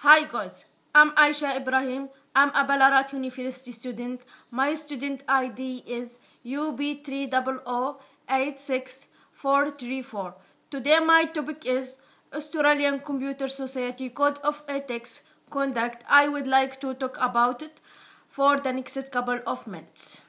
Hi guys, I'm Aisha Ibrahim. I'm a Ballarat University student. My student ID is UB300086434. Today my topic is Australian Computer Society Code of Ethics Conduct. I would like to talk about it for the next couple of minutes.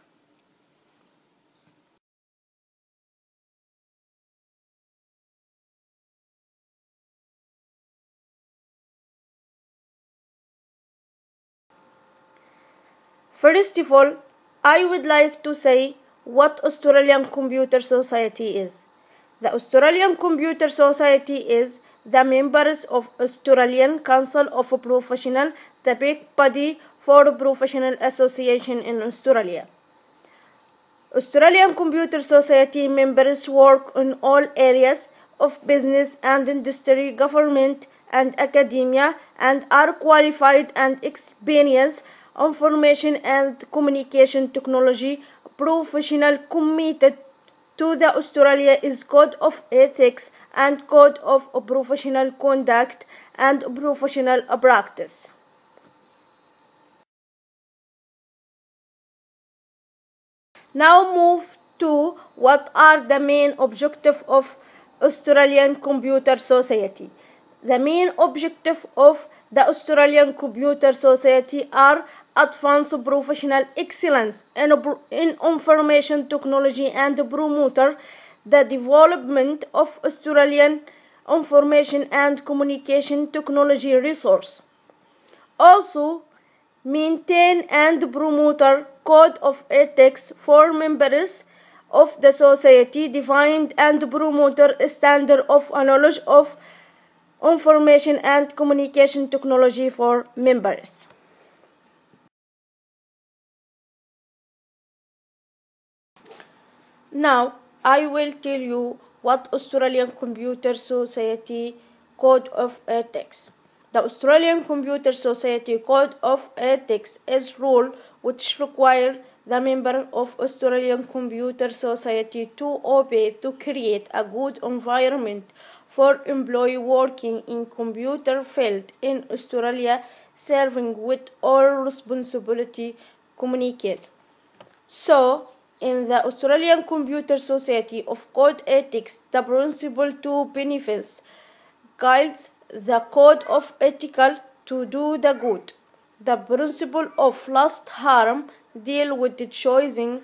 First of all, I would like to say what Australian Computer Society is. The Australian Computer Society is the members of Australian Council of Professionals, the big body for professional association in Australia. Australian Computer Society members work in all areas of business and industry, government and academia, and are qualified and experienced information and communication technology professional committed to the Australia's Code of Ethics and Code of Professional Conduct and Professional Practice. Now move to what are the main objectives of Australian Computer Society. The main objective of the Australian Computer Society are advanced professional excellence in information technology and promote the development of Australian information and communication technology resource. Also, maintain and promote code of ethics for members of the society, defined and promote a standard of knowledge of information and communication technology for members. Now I will tell you what Australian Computer Society Code of Ethics. The Australian Computer Society Code of Ethics is rule which require the member of Australian Computer Society to obey to create a good environment for employee working in computer field in Australia, serving with all responsibility communicate. So, in the Australian Computer Society of Code Ethics, the principle to benefits guides the code of ethical to do the good. The principle of least harm deal with the choosing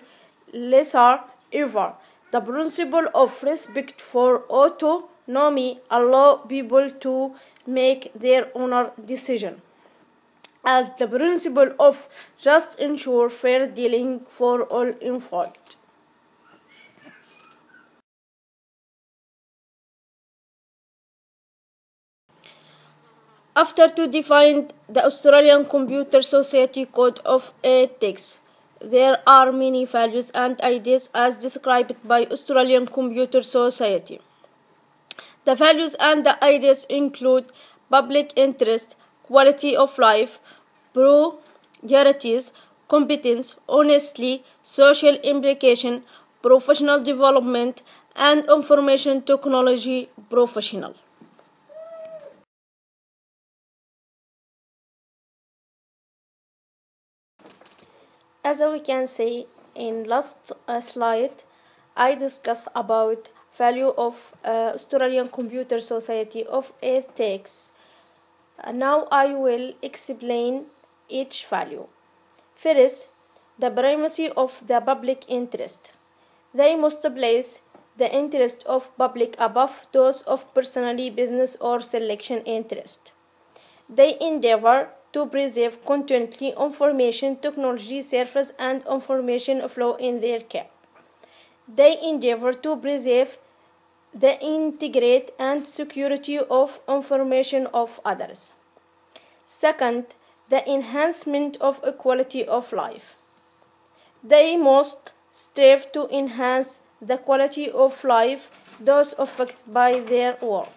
lesser evil. The principle of respect for autonomy allow people to make their own decision. And the principle of just ensure fair dealing for all involved. After to define the Australian Computer Society Code of Ethics, there are many values and ideas as described by Australian Computer Society. The values and the ideas include public interest, quality of life, priorities, competence, honesty, social implication, professional development, and information technology professional. As we can see in last slide, I discussed about value of Australian Computer Society of Ethics. Now I will explain each value. First, the primacy of the public interest. They must place the interest of public above those of personally business or selection interest. They endeavor to preserve continually information technology service and information flow in their care. They endeavor to preserve the integrity and security of information of others. Second, the enhancement of quality of life. They must strive to enhance the quality of life those affected by their work.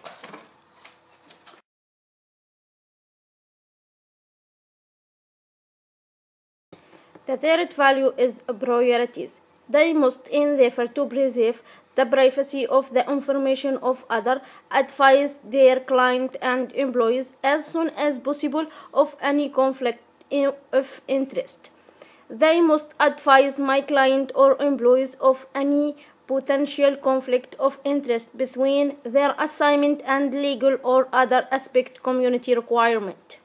The third value is priorities. They must endeavor to preserve the privacy of the information of others, advise their client and employees as soon as possible of any conflict of interest. They must advise my client or employees of any potential conflict of interest between their assignment and legal or other aspect community requirement.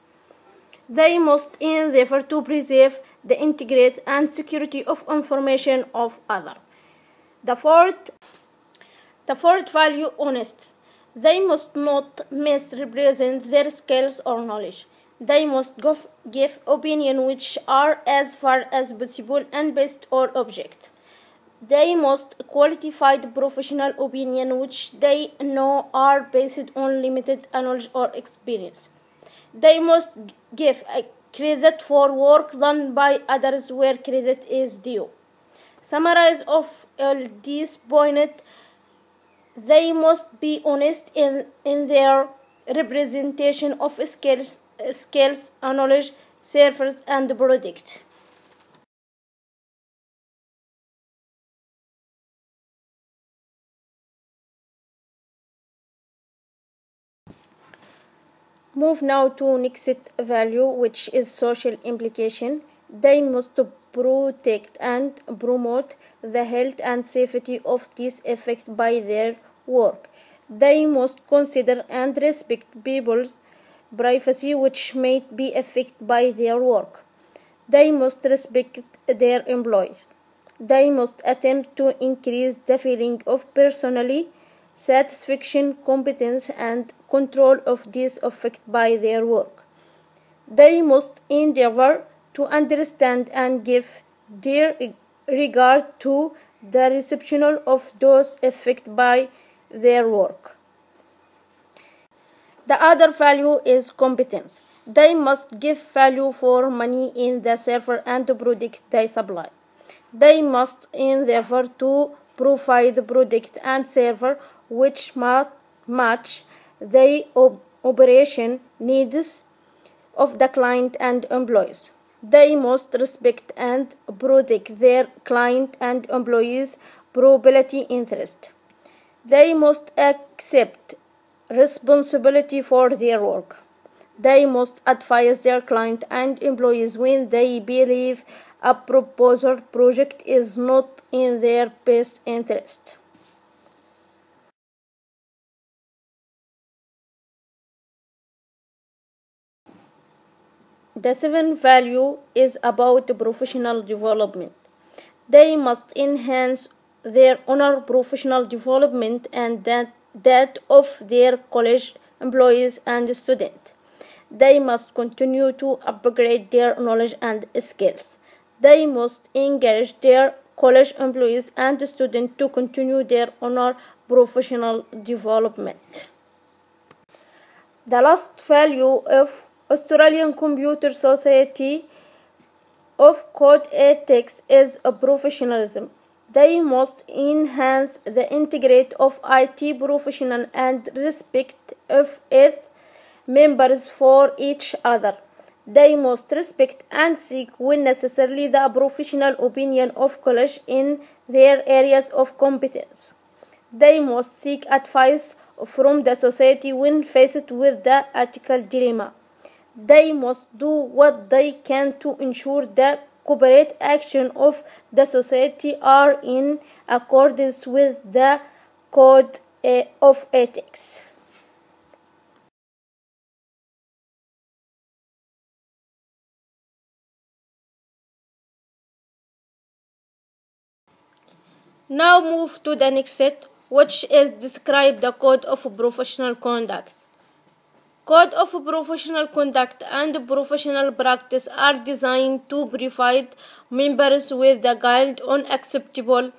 They must endeavor to preserve the integrity and security of information of others. The fourth value, honesty. They must not misrepresent their skills or knowledge. They must give opinions which are as far as possible and based on object. They must qualified professional opinion which they know are based on limited knowledge or experience. They must give credit for work done by others where credit is due. Summarize of all these points, they must be honest in their representation of skills, knowledge, service, and product. Move now to next value, which is social implication. They must protect and promote the health and safety of these affected by their work. They must consider and respect people's privacy which may be affected by their work. They must respect their employees. They must attempt to increase the feeling of personally satisfaction, competence, and control of these affected by their work. They must endeavor to understand and give their regard to the reception of those affected by their work. The other value is competence. They must give value for money in the server and product they supply. They must endeavor to provide product and server which match the operation needs of the client and employees. They must respect and protect their client and employees' property interest. They must accept responsibility for their work. They must advise their client and employees when they believe a proposed project is not in their best interest. The seventh value is about professional development. They must enhance their own professional development and that of their college employees and students. They must continue to upgrade their knowledge and skills. They must encourage their college employees and students to continue their own professional development. The last value of Australian Computer Society of Code Ethics is professionalism. They must enhance the integrity of IT professionals and respect of its members for each other. They must respect and seek when necessary the professional opinion of colleagues in their areas of competence. They must seek advice from the society when faced with the ethical dilemma. They must do what they can to ensure the corporate action of the society are in accordance with the code of ethics. Now move to the next set, which is describe the code of professional conduct. Code of professional conduct and professional practice are designed to provide members with the guide on acceptable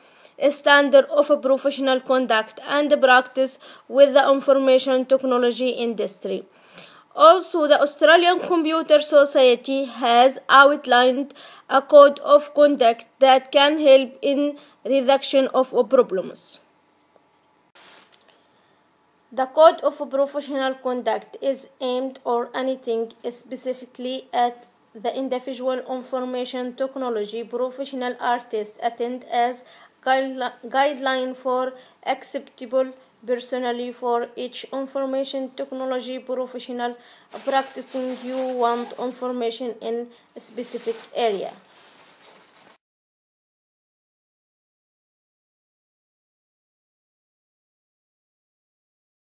standard of professional conduct and practice with the information technology industry. Also, the Australian Computer Society has outlined a code of conduct that can help in reduction of problems. The code of professional conduct is aimed or anything specifically at the individual information technology professional artist attend as guideline for acceptable personally for each information technology professional practicing. You want information in a specific area.